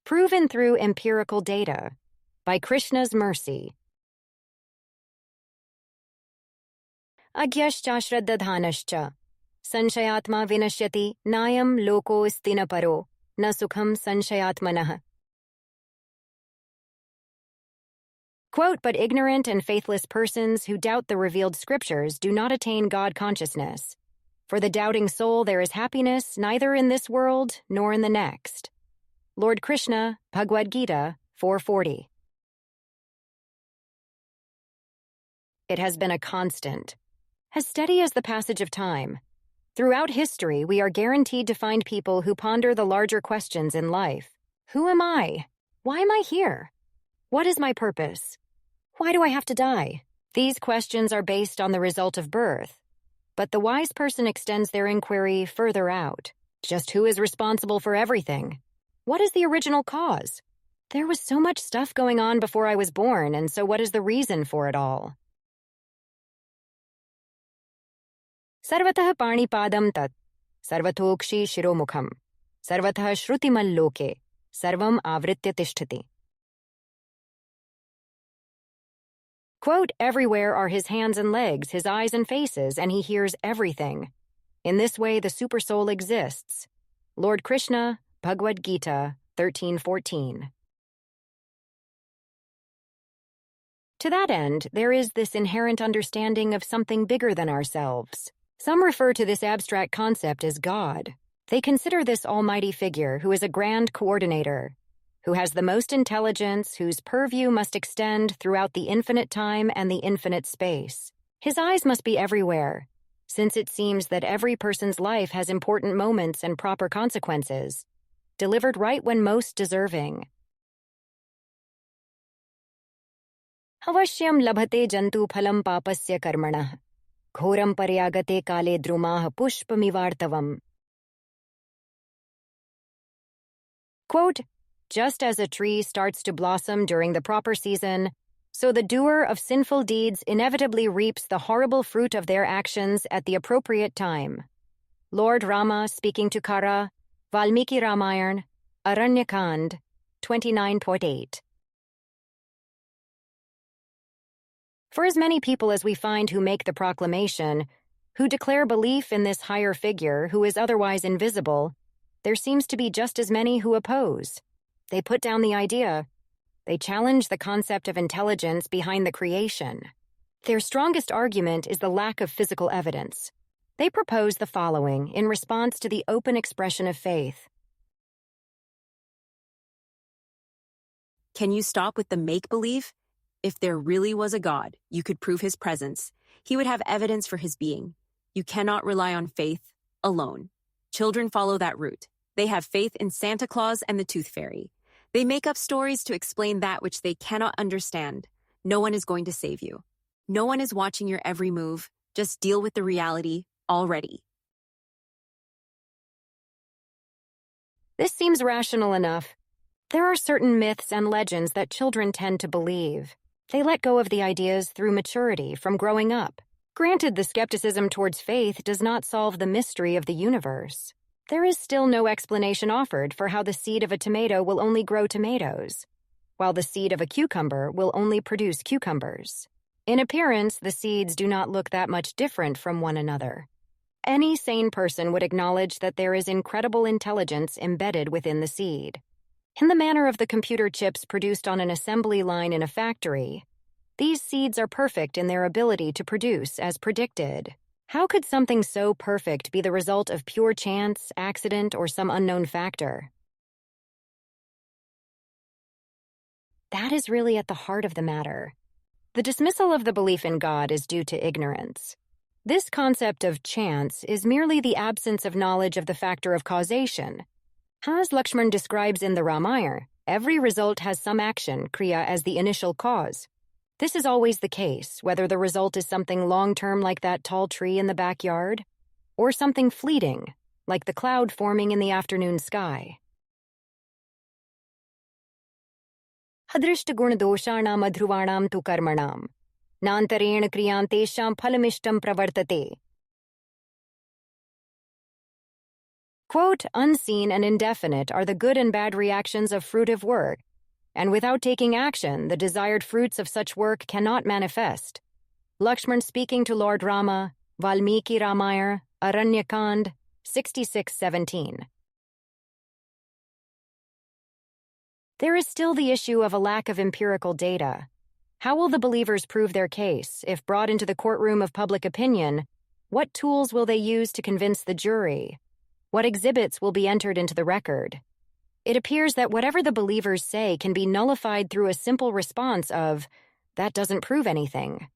Proven through empirical data, by Krishna's mercy. Agyashchashraddadhanascha, sanshayatma vinashyati, nayam loko istina paro, na sukham sanshayatmanah. Quote, but ignorant and faithless persons who doubt the revealed scriptures do not attain God consciousness. For the doubting soul there is happiness neither in this world nor in the next. Lord Krishna, Bhagavad-gita 4:40. It has been a constant, as steady as the passage of time. Throughout history, we are guaranteed to find people who ponder the larger questions in life. Who am I? Why am I here? What is my purpose? Why do I have to die? These questions are based on the result of birth, but the wise person extends their inquiry further out. Just who is responsible for everything? What is the original cause? There was so much stuff going on before I was born, and so what is the reason for it all? Sarvatah panipadam tat, sarvatokshi shiromukham, sarvatah shrutimalloke, sarvam avritya tishtati. Quote, everywhere are his hands and legs, his eyes and faces, and he hears everything. In this way, the supersoul exists. Lord Krishna, Bhagavad-gita 13:14. To that end, there is this inherent understanding of something bigger than ourselves. Some refer to this abstract concept as God. They consider this almighty figure who is a grand coordinator, who has the most intelligence, whose purview must extend throughout the infinite time and the infinite space. His eyes must be everywhere, since it seems that every person's life has important moments and proper consequences, delivered right when most deserving. Avashyam labhate jantu phalam papasya karmanah, ghoram paryagate kale drumah pushpamivartavam. Quote, just as a tree starts to blossom during the proper season, so the doer of sinful deeds inevitably reaps the horrible fruit of their actions at the appropriate time. Lord Rama speaking to Kara, Valmiki Ramayana, Aranyakand 29.8. For as many people as we find who make the proclamation, who declare belief in this higher figure who is otherwise invisible, there seems to be just as many who oppose. They put down the idea. They challenge the concept of intelligence behind the creation. Their strongest argument is the lack of physical evidence. They propose the following in response to the open expression of faith. Can you stop with the make-believe? If there really was a God, you could prove his presence. He would have evidence for his being. You cannot rely on faith alone. Children follow that route. They have faith in Santa Claus and the Tooth Fairy. They make up stories to explain that which they cannot understand. No one is going to save you. No one is watching your every move. Just deal with the reality already. This seems rational enough. There are certain myths and legends that children tend to believe. They let go of the ideas through maturity from growing up. Granted, the skepticism towards faith does not solve the mystery of the universe. There is still no explanation offered for how the seed of a tomato will only grow tomatoes, while the seed of a cucumber will only produce cucumbers. In appearance, the seeds do not look that much different from one another. Any sane person would acknowledge that there is incredible intelligence embedded within the seed. In the manner of the computer chips produced on an assembly line in a factory, these seeds are perfect in their ability to produce as predicted. How could something so perfect be the result of pure chance, accident, or some unknown factor? That is really at the heart of the matter. The dismissal of the belief in God is due to ignorance. This concept of chance is merely the absence of knowledge of the factor of causation. As Lakshman describes in the Ramayana, every result has some action, kriya, as the initial cause. This is always the case, whether the result is something long-term like that tall tree in the backyard, or something fleeting, like the cloud forming in the afternoon sky. Hadrishtagunadoshanam adhruvanam tu karmanam, nantarena kriyantesham phalamishtam pravartate. Quote, unseen and indefinite are the good and bad reactions of fruitive work, and without taking action, the desired fruits of such work cannot manifest. Lakshman speaking to Lord Rama, Valmiki Ramayana, Aranyakand, 66:17. There is still the issue of a lack of empirical data. How will the believers prove their case? If brought into the courtroom of public opinion, what tools will they use to convince the jury? What exhibits will be entered into the record? It appears that whatever the believers say can be nullified through a simple response of, "That doesn't prove anything."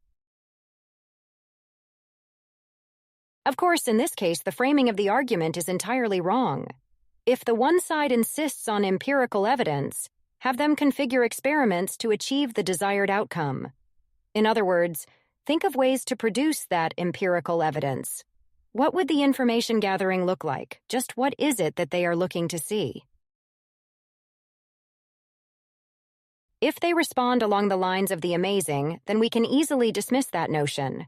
Of course, in this case, the framing of the argument is entirely wrong. If the one side insists on empirical evidence, have them configure experiments to achieve the desired outcome. In other words, think of ways to produce that empirical evidence. What would the information gathering look like? Just what is it that they are looking to see? If they respond along the lines of the amazing, then we can easily dismiss that notion.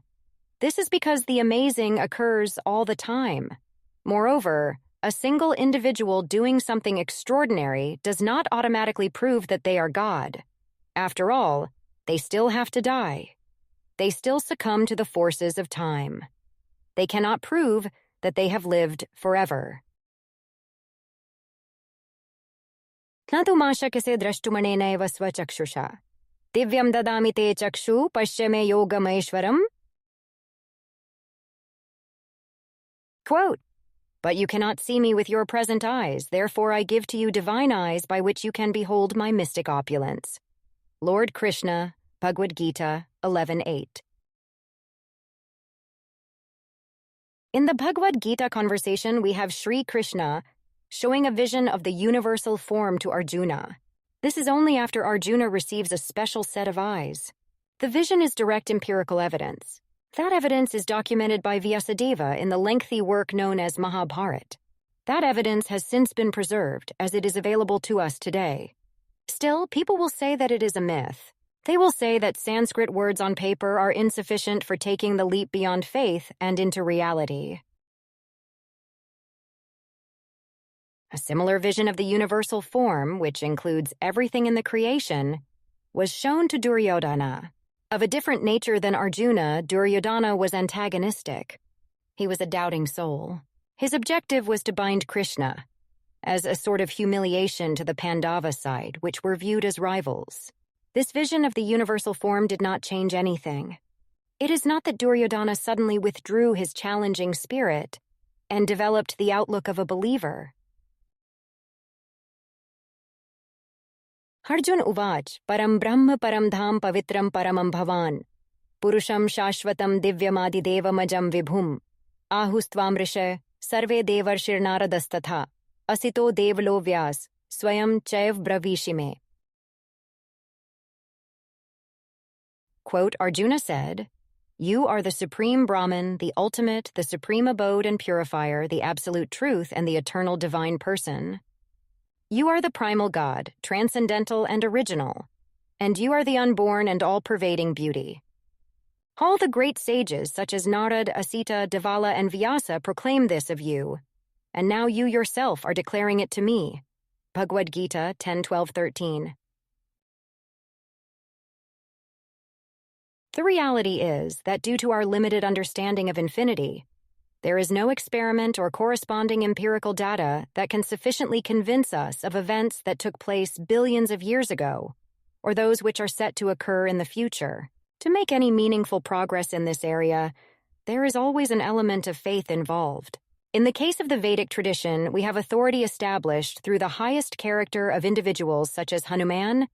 This is because the amazing occurs all the time. Moreover, a single individual doing something extraordinary does not automatically prove that they are God. After all, they still have to die. They still succumb to the forces of time. They cannot prove that they have lived forever. Natumashakase drashtumanena eva swachakshusha. Divyam dadami te chakshu pashyame yogameshwaram. Quote, but you cannot see me with your present eyes, therefore I give to you divine eyes by which you can behold my mystic opulence. Lord Krishna, Bhagavad-gita 11:8. In the Bhagavad-gita conversation, we have Sri Krishna showing a vision of the universal form to Arjuna. This is only after Arjuna receives a special set of eyes. The vision is direct empirical evidence. That evidence is documented by Vyasadeva in the lengthy work known as Mahabharata. That evidence has since been preserved, as it is available to us today. Still, people will say that it is a myth. They will say that Sanskrit words on paper are insufficient for taking the leap beyond faith and into reality. A similar vision of the universal form, which includes everything in the creation, was shown to Duryodhana. Of a different nature than Arjuna, Duryodhana was antagonistic. He was a doubting soul. His objective was to bind Krishna, as a sort of humiliation to the Pandava side, which were viewed as rivals. This vision of the universal form did not change anything. It is not that Duryodhana suddenly withdrew his challenging spirit and developed the outlook of a believer. Arjun uvach, param brahma param dham pavitram paramam bhavan, purusham shashvatam divyamadidevam vibhum, ahustvam rishe, sarve devarshirnaradastatha, asito devlo vyas, swayam chaiv bravishime. Quote, Arjuna said, "You are the supreme Brahman, the ultimate, the supreme abode and purifier, the absolute truth, and the eternal divine person. You are the primal God, transcendental and original, and you are the unborn and all-pervading beauty. All the great sages such as Narad, Asita, Devala, and Vyasa proclaim this of you, and now you yourself are declaring it to me." Bhagavad-gita 10:12-13. The reality is that due to our limited understanding of infinity, there is no experiment or corresponding empirical data that can sufficiently convince us of events that took place billions of years ago, or those which are set to occur in the future. To make any meaningful progress in this area, there is always an element of faith involved. In the case of the Vedic tradition, we have authority established through the highest character of individuals such as Hanuman,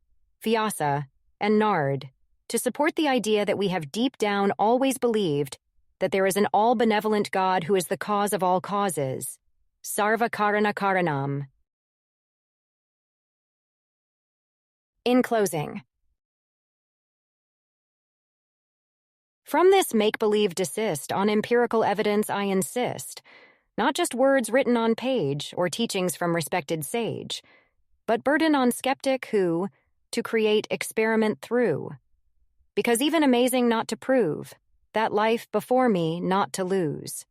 Vyasa, and Nard, to support the idea that we have deep down always believed that there is an all-benevolent God who is the cause of all causes. Sarva Karana Karanam. In closing, from this make-believe desist on empirical evidence I insist, not just words written on page or teachings from respected sage, but burden on skeptic who, to create experiment through. Because even amazing not to prove, that life before me not to lose.